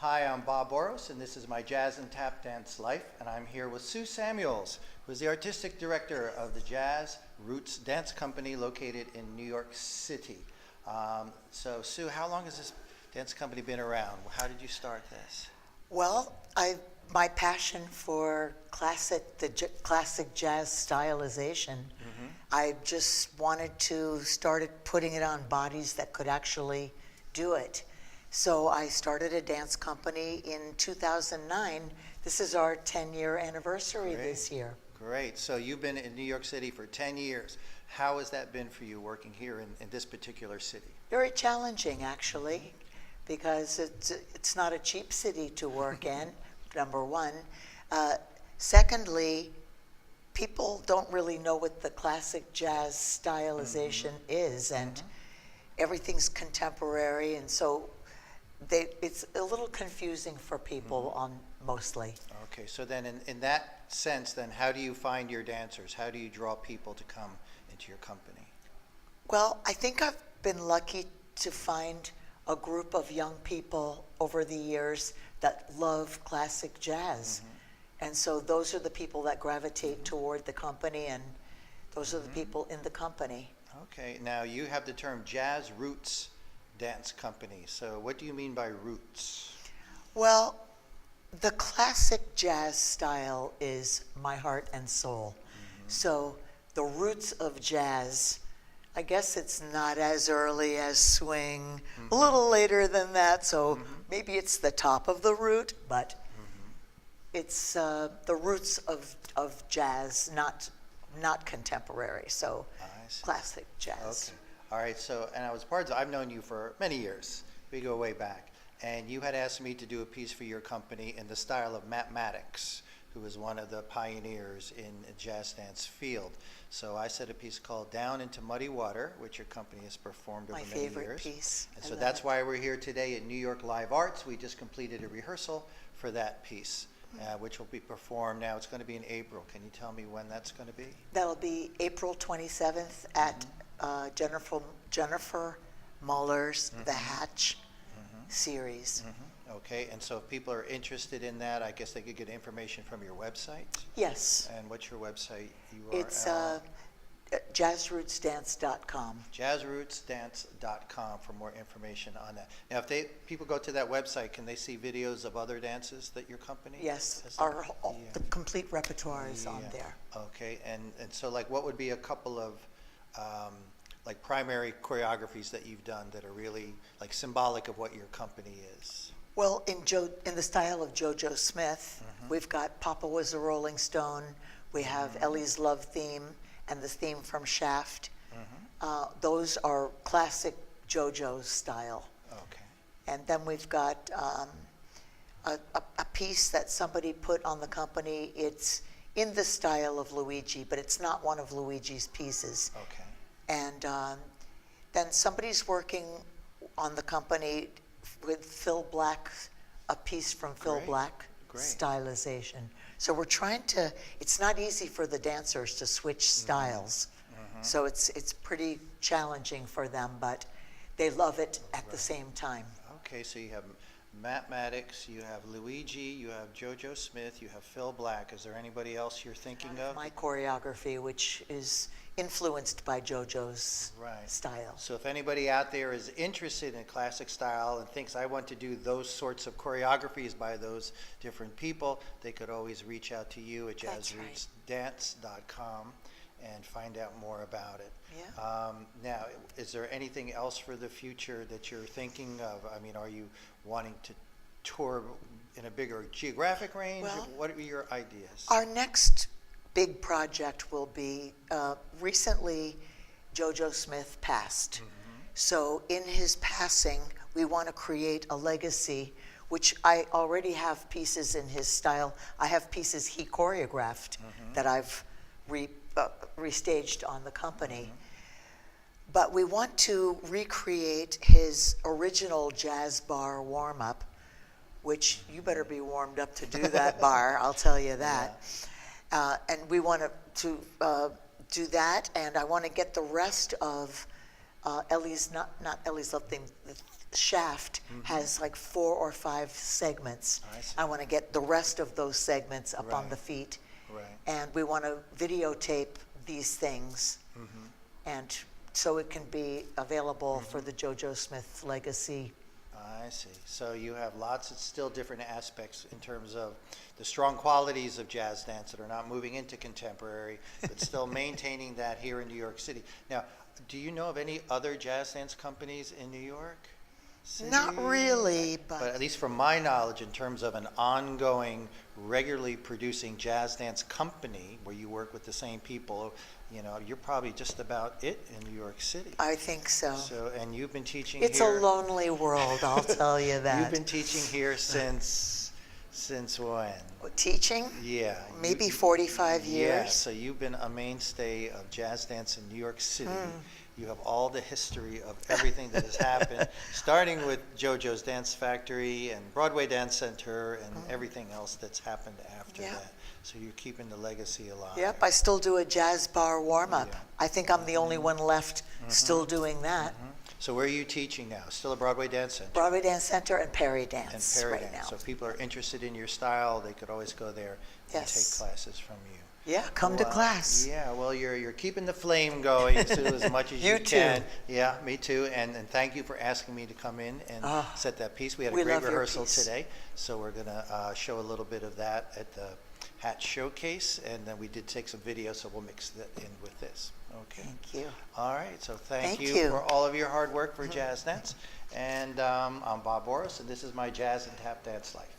Hi, I'm Bob Boross, and this is my Jazz and Tap Dance Life, and I'm here with Sue Samuels, who is the artistic director of the Jazz Roots Dance Company located in New York City. So, Sue, how long has this dance company been around? How did you start this? Well, my passion for classic jazz stylization, I just wanted to start putting it on bodies that could actually do it. So I started a dance company in 2009. This is our 10-year anniversary this year. Great. So you've been in New York City for 10 years. How has that been for you working here in this particular city? Very challenging, actually, because it's not a cheap city to work in, number one. Secondly, people don't really know what the classic jazz stylization is, and everything's contemporary, and so it's a little confusing for people mostly. Okay, so then in that sense, then how do you find your dancers? How do you draw people to come into your company? Well, I think I've been lucky to find a group of young people over the years that love classic jazz. And so those are the people that gravitate toward the company, and those are the people in the company. Okay, now you have the term Jazz Roots Dance Company. So what do you mean by roots? Well, the classic jazz style is my heart and soul. So the roots of jazz, I guess it's not as early as swing, a little later than that, so maybe it's the top of the root, but it's the roots of jazz, not contemporary, so classic jazz. Okay. All right, so, and I've known you for many years. We go way back. And you had asked me to do a piece for your company in the style of Matt Mattox, who was one of the pioneers in the jazz dance field. So I said a piece called Down into Muddy Water, which your company has performed over many years. My favorite piece. And so that's why we're here today at New York Live Arts. We just completed a rehearsal for that piece, which will be performed now. It's going to be in April. Can you tell me when that's going to be? That'll be April 27th at Jennifer Muller's The Hatch series. Okay, and so if people are interested in that, I guess they could get information from your website? Yes. And what's your website URL? It's jazzrootsdance.com. Jazzrootsdance.com for more information on that. Now, if people go to that website, can they see videos of other dances that your company Yes, has the complete repertoire is on there. Okay, and so like what would be a couple of like primary choreographies that you've done that are really like symbolic of what your company is? Well, in the style of JoJo Smith, we've got Papa Was a Rolling Stone, we have Ellie's Love Theme, and the theme from Shaft. Those are classic JoJo style. Okay. And then we've got a piece that somebody put on the company. It's in the style of Luigi, but it's not one of Luigi's pieces. Okay. And then somebody's working on the company with Phil Black, a piece from Phil Black stylization. So we're trying to, it's not easy for the dancers to switch styles. So it's pretty challenging for them, but they love it at the same time. Okay, so you have Matt Mattox, you have Luigi, you have JoJo Smith, you have Phil Black. Is there anybody else you're thinking of? My choreography, which is influenced by JoJo's style. So if anybody out there is interested in classic style and thinks I want to do those sorts of choreographies by those different people, they could always reach out to you at jazzrootsdance.com and find out more about it. Yeah. Now, is there anything else for the future that you're thinking of? I mean, are you wanting to tour in a bigger geographic range? Well, what are your ideas? Our next big project will be, recently JoJo Smith passed. So in his passing, we want to create a legacy, which I already have pieces in his style. I have pieces he choreographed that I've restaged on the company. But we want to recreate his original jazz bar warm-up, which you better be warmed up to do that bar, I'll tell you that. And we want to do that, and I want to get the rest of Ellie's, not Ellie's Love Theme, shaft has like 4 or 5 segments. I see. I want to get the rest of those segments up on Right. the feet. Right. And we want to videotape these things. And so it can be available for the JoJo Smith Legacy. I see. So you have lots of still different aspects in terms of the strong qualities of jazz dance that are not moving into contemporary, but still maintaining that here in New York City. Now, do you know of any other jazz dance companies in New York City? Not really, But but at least from my knowledge, in terms of an ongoing, regularly producing jazz dance company where you work with the same people, you know, you're probably just about it in New York City. I think so. So, and you've been teaching It's here. a lonely world, I'll tell you that. You've been teaching here since when? Teaching? Yeah. Maybe 45 Yeah, years. so you've been a mainstay of jazz dance in New York City. You have all the history of everything that has happened, starting with JoJo's Dance Factory and Broadway Dance Center and everything else that's happened after Yeah. that. So you're keeping the legacy alive. Yep, I still do a jazz bar warm-up. Yeah. I think I'm the only one left still doing that. So where are you teaching now? Still at Broadway Dance Center? Broadway Dance Center and Perry And Dance Perry right Dance. now. So if people are interested in your style, they could always go there and Yes. take classes from you. Yeah, come to Well, class. Yeah, well, you're keeping the flame going too, as much as You you can. too. Yeah, me too. And thank you for asking me to come in and Oh, set that piece. We had a we great love your rehearsal piece. today, so we're gonna show a little bit of that at the Hat Showcase, and then we did take some video, so we'll mix that in with this. Okay. Thank you. All right. So thank Thank you you. for all of your hard work for jazz dance. And I'm Bob Boross, and this is my Jazz and Tap Dance Life.